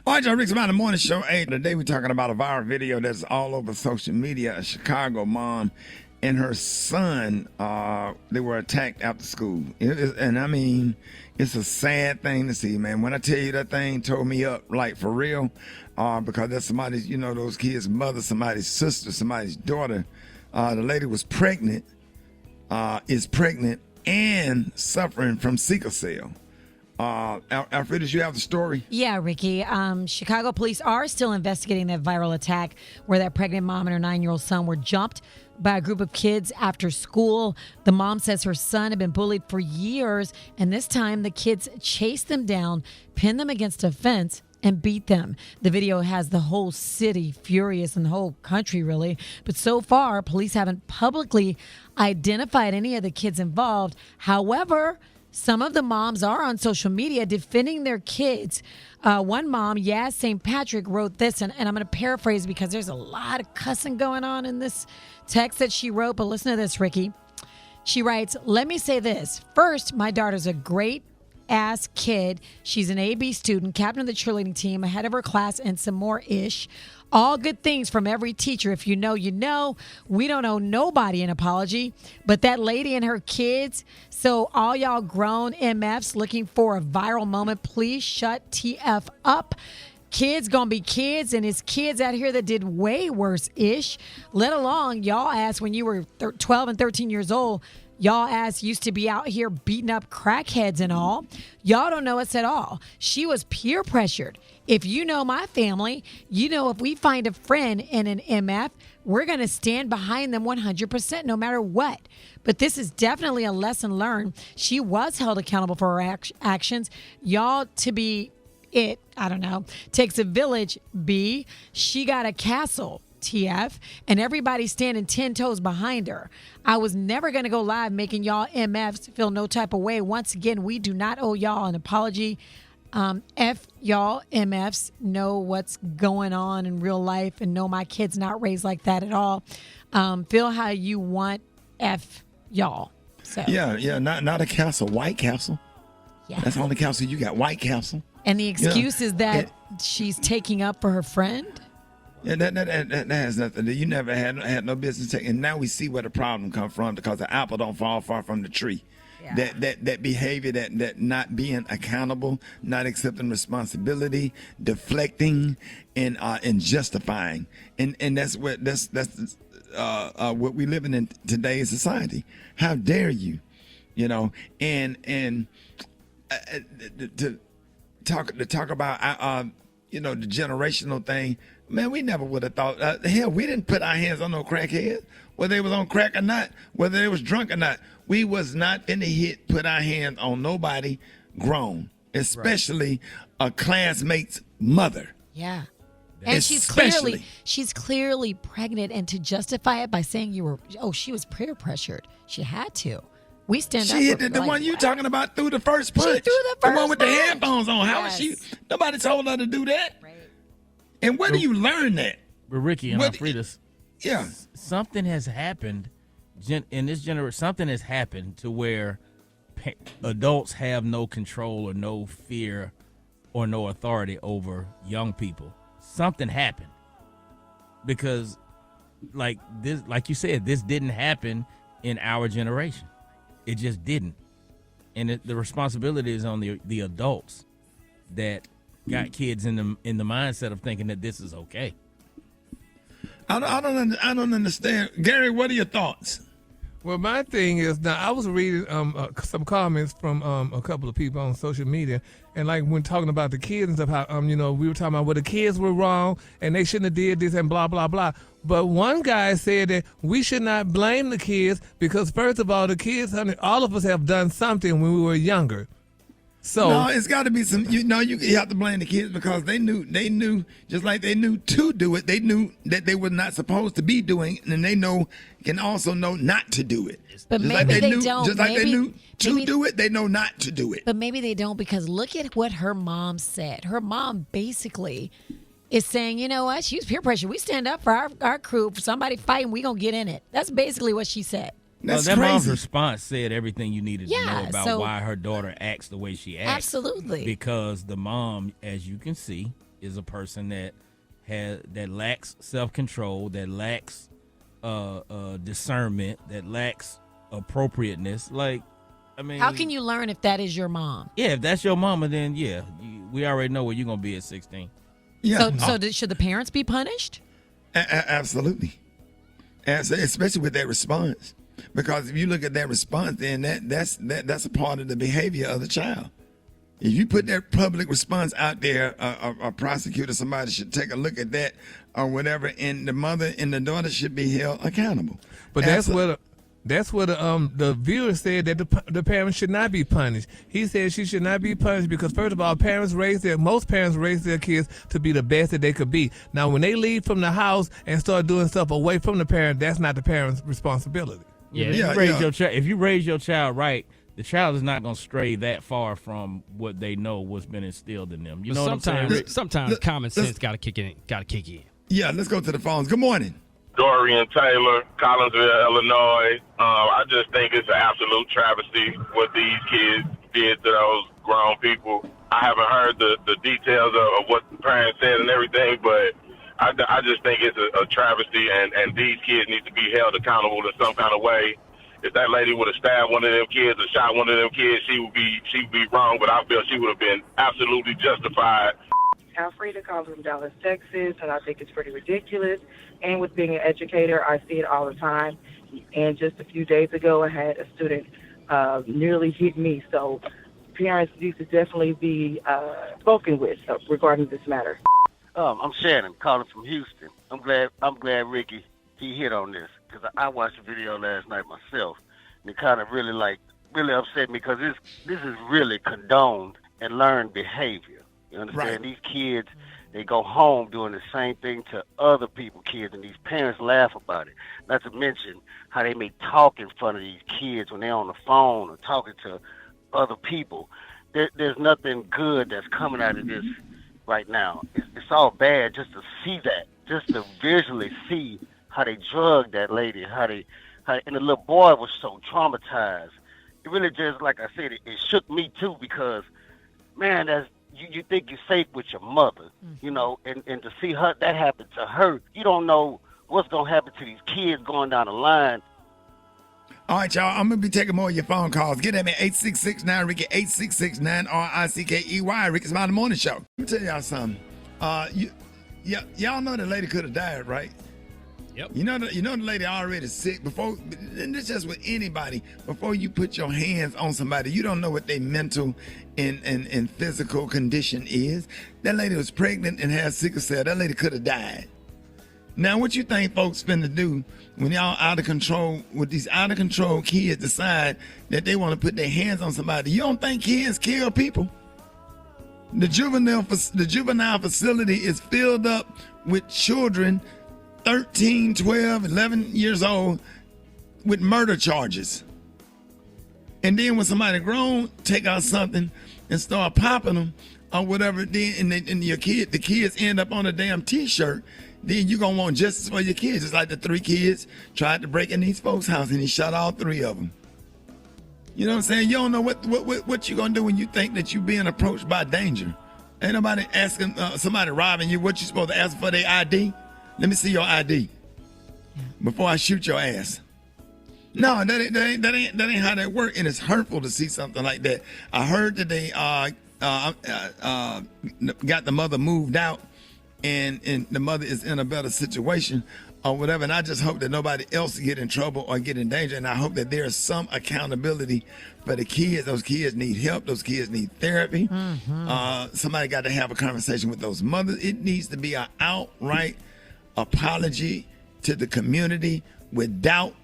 All right, y'all, Rick's about the morning show. Hey, today we're talking about a viral video that's all over social media. A Chicago mom and her son, they were attacked after school. And I mean, it's a sad thing to see, man. When I tell you that thing tore me up, like for real, because that's somebody's, those kids' mother, somebody's sister, somebody's daughter. The lady was pregnant, is pregnant and suffering from sickle cell. Alfred, did you have the story? Yeah, Ricky. Chicago police are still investigating that viral attack where that pregnant mom and her 9-year-old son were jumped by a group of kids after school. The mom says her son had been bullied for years, and this time the kids chased them down, pinned them against a fence, and beat them. The video has the whole city furious and the whole country, really. But so far, police haven't publicly identified any of the kids involved. However, some of the moms are on social media defending their kids. One mom, Yaz St. Patrick, wrote this, and I'm going to paraphrase because there's a lot of cussing going on in this text that she wrote. But listen to this, Ricky. She writes, "Let me say this. First, my daughter's a great ass kid. She's an AB student, captain of the cheerleading team, ahead of her class, and some more ish. All good things from every teacher. If you know, you know. We don't owe nobody an apology. But that lady and her kids, so all y'all grown MFs looking for a viral moment, please shut TF up. Kids gonna be kids, and it's kids out here that did way worse-ish. Let alone y'all ass when you were 12 and 13 years old. Y'all ass used to be out here beating up crackheads and all. Y'all don't know us at all. She was peer pressured. If you know my family, you know if we find a friend in an MF, we're going to stand behind them 100% no matter what. But this is definitely a lesson learned. She was held accountable for her actions. Y'all to be it, I don't know, takes a village, B. She got a castle. TF, and everybody standing 10 toes behind her. I was never going to go live making y'all MFs feel no type of way. Once again, we do not owe y'all an apology. F y'all MFs know what's going on in real life and know my kid's not raised like that at all. Feel how you want. F y'all. So Yeah, not a castle, White Castle. Yeah. That's the only castle you got, White Castle. And the excuse is that she's taking up for her friend? Yeah, that has nothing. You never had no business taking. And now we see where the problem come from, because the apple don't fall far from the tree. Yeah. That behavior, that not being accountable, not accepting responsibility, deflecting, and justifying, and that's what we living in today's society. How dare you, and to talk about the generational thing. Man, we never would have thought. Hell, we didn't put our hands on no crackheads, whether they was on crack or not, whether they was drunk or not. We was not in the put our hands on nobody grown, especially a classmate's mother. Yeah. And she's clearly pregnant, and to justify it by saying she was peer pressured. She had to. We stand up. She hit the one you talking about through the first punch. She threw the first one with punch. the headphones on. How was she? Nobody told her to do that. Right. And where do you learn that? But Ricky and Alfredas, yeah, something has happened in this generation. Something has happened to where adults have no control or no fear or no authority over young people. Something happened because, like you said, this didn't happen in our generation. It just didn't, and the responsibility is on the adults that got kids in the mindset of thinking that this is okay. I don't understand, Gary. What are your thoughts? Well, my thing is, now I was reading some comments from a couple of people on social media, and like when talking about the kids and stuff, how we were talking about the kids were wrong and they shouldn't have did this and blah blah blah. But one guy said that we should not blame the kids because first of all, the kids, all of us have done something when we were younger. So no, it's got to be some. You have to blame the kids because they knew just like they knew to do it. They knew that they were not supposed to be doing, and they can also know not to do it. But just maybe like they don't. Just like they knew to do it, they know not to do it. But maybe they don't, because look at what her mom said. Her mom basically is saying, you know what? She was peer pressure. We stand up for our crew. For somebody fighting, we gonna get in it. That's basically what she said. That's that crazy. Mom's response said everything you needed to know about why her daughter acts the way she acts. Absolutely. Because the mom, as you can see, is a person that lacks self-control, that lacks discernment, that lacks appropriateness. Like, I mean, How can you learn if that is your mom? Yeah, if that's your mama, then we already know where you're gonna be at 16. Yeah. Should the parents be punished? Absolutely. Especially with that response. Because if you look at that response, then that's a part of the behavior of the child. If you put that public response out there, a prosecutor, somebody should take a look at that or whatever, and the mother and the daughter should be held accountable. But that's what the viewer said, that the parents should not be punished. He said she should not be punished because, first of all, most parents raise their kids to be the best that they could be. Now, when they leave from the house and start doing stuff away from the parent, that's not the parent's responsibility. Yeah, if you raise your child right, the child is not going to stray that far from what they know, what's been instilled in them. You know what I'm saying, Rick? Sometimes common sense got to kick in. Yeah, let's go to the phones. Good morning. Dorian Taylor, Collinsville, Illinois. I just think it's an absolute travesty what these kids did to those grown people. I haven't heard the details of what the parents said and everything, but I just think it's a travesty, and these kids need to be held accountable in some kind of way. If that lady would have stabbed one of them kids or shot one of them kids, she would be wrong, but I feel she would have been absolutely justified. Alfreda calls from Dallas, Texas, and I think it's pretty ridiculous. And with being an educator, I see it all the time. And just a few days ago, I had a student nearly hit me. So parents need to definitely be spoken with regarding this matter. I'm Shannon, calling from Houston. I'm glad Rickey, he hit on this, because I watched the video last night myself, and it kind of really upset me, because this is really condoned and learned behavior. You understand? Right. These kids, they go home doing the same thing to other people's kids, and these parents laugh about it. Not to mention how they may talk in front of these kids when they're on the phone or talking to other people. There's nothing good that's coming out of this right now. It's all bad just to see that, just to visually see how they drugged that lady, and the little boy was so traumatized. It really just, like I said, it shook me too, because, man, you think you're safe with your mother, you know, and to see that happen to her, you don't know what's going to happen to these kids going down the line. All right, y'all, I'm going to be taking more of your phone calls. Get at me, 866-9-RICKY, 866-9-RICKY, Rickey Smiley Morning Show. Let me tell y'all something. Y'all know the lady could have died, right? Yep. You know the lady already sick. And it's just with anybody, before you put your hands on somebody, you don't know what their mental and physical condition is. That lady was pregnant and had sickle cell. That lady could have died. Now, what you think folks finna do when y'all out of control, with these out of control kids decide that they want to put their hands on somebody? You don't think kids kill people? The juvenile facility is filled up with children 13, 12, 11 years old with murder charges. And then when somebody grown take out something and start popping them or whatever, then and the kids end up on a damn T-shirt, then you gonna want justice for your kids. It's like the 3 kids tried to break in these folks' house and he shot all 3 of them. You know what I'm saying? You don't know what you gonna do when you think that you being approached by danger. Ain't nobody asking somebody robbing you, what you supposed to ask for their ID? Let me see your ID before I shoot your ass. No, that ain't how that works, and it's hurtful to see something like that. I heard that they got the mother moved out, and the mother is in a better situation or whatever. And I just hope that nobody else get in trouble or get in danger. And I hope that there is some accountability for the kids. Those kids need help. Those kids need therapy. Somebody got to have a conversation with those mothers. It needs to be an outright apology to the community without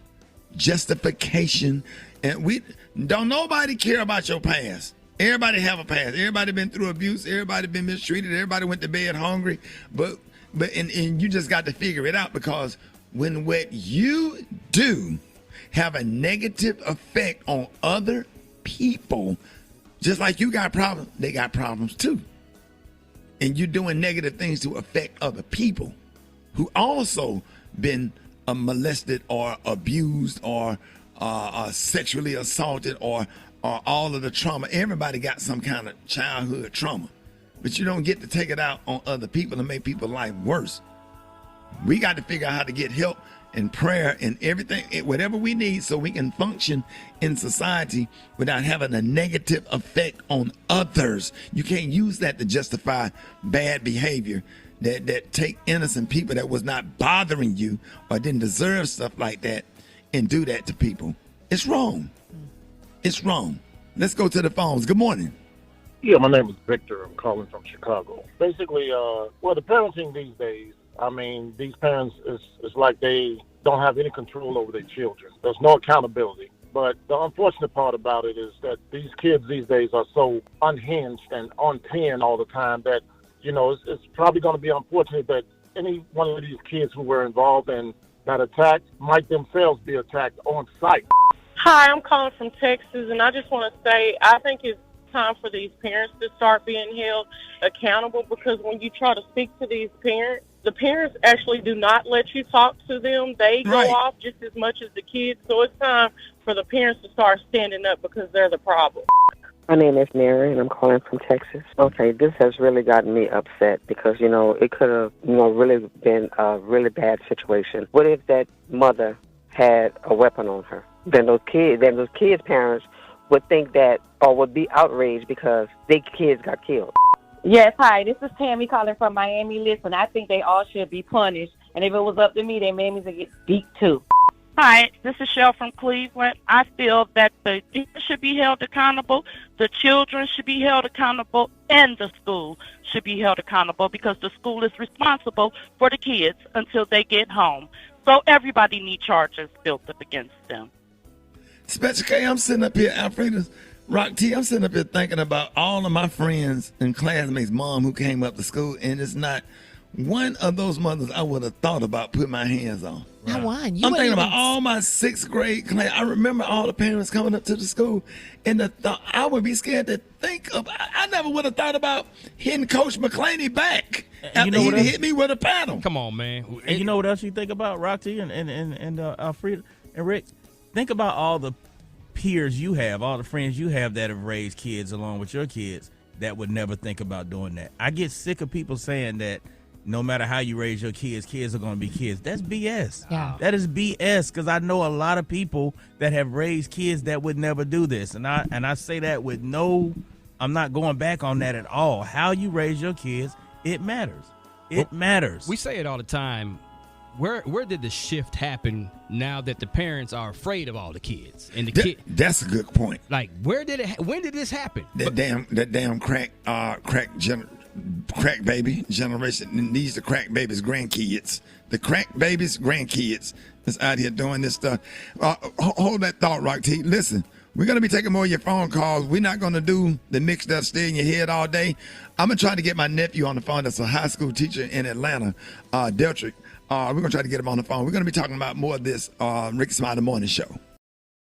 justification. And we don't nobody care about your past. Everybody have a past. Everybody been through abuse. Everybody been mistreated. Everybody went to bed hungry. But you just got to figure it out, because when what you do have a negative effect on other people, just like you got problems, they got problems too. And you're doing negative things to affect other people who also been molested or abused or sexually assaulted or all of the trauma. Everybody got some kind of childhood trauma but you don't get to take it out on other people and make people's life worse. We got to figure out how to get help and prayer and everything, whatever we need, so we can function in society without having a negative effect on others. You can't use that to justify bad behavior that take innocent people that was not bothering you or didn't deserve stuff like that and do that to people. It's wrong. It's wrong. Let's go to the phones. Good morning. Yeah, my name is Victor. I'm calling from Chicago. Basically, the parenting these days, I mean, these parents, it's like they don't have any control over their children. There's no accountability. But the unfortunate part about it is that these kids these days are so unhinged and on 10 all the time that, it's probably going to be unfortunate that any one of these kids who were involved in that attack might themselves be attacked on site. Hi, I'm calling from Texas, and I just want to say I think it's time for these parents to start being held accountable, because when you try to speak to these parents, the parents actually do not let you talk to them. They go off just as much as the kids. So it's time for the parents to start standing up, because they're the problem. My name is Mary, and I'm calling from Texas. Okay, this has really gotten me upset because, it could have, really been a really bad situation. What if that mother had a weapon on her? Then those kids' parents would think that, or would be outraged because their kids got killed. Yes, hi, this is Tammy calling from Miami. Listen, I think they all should be punished, and if it was up to me, their mammies would get beat too. Hi, this is Shell from Cleveland. I feel that the teachers should be held accountable, the children should be held accountable, and the school should be held accountable, because the school is responsible for the kids until they get home. So everybody needs charges built up against them. Special K, I'm sitting up here, Alfreda's Rock T, I'm sitting up here thinking about all of my friends and classmates' mom who came up to school, and it's not one of those mothers I would have thought about putting my hands on. Not one. I'm thinking about all my 6th grade class. I remember all the parents coming up to the school, and the thought I would be scared to think of. I never would have thought about hitting Coach McClaney back after he hit me with a paddle. Come on, man. And you know what else you think about, Rocky and Alfred and Rick? Think about all the peers you have, all the friends you have that have raised kids along with your kids that would never think about doing that. I get sick of people saying that no matter how you raise your kids, kids are going to be kids. That's BS. Yeah. That is BS, because I know a lot of people that have raised kids that would never do this. And I say that with I'm not going back on that at all. How you raise your kids, it matters. It matters. We say it all the time. Where did the shift happen now that the parents are afraid of all the kids and the kid? That's a good point. Like, when did this happen? That damn crack baby generation needs the crack babies' grandkids. The crack babies' grandkids that's out here doing this stuff. Hold that thought, Rock T. Listen, we're going to be taking more of your phone calls. We're not going to do the mix that stay in your head all day. I'm going to try to get my nephew on the phone that's a high school teacher in Atlanta, Deltrick. We're going to try to get him on the phone. We're going to be talking about more of this Rickey Smiley Morning Show.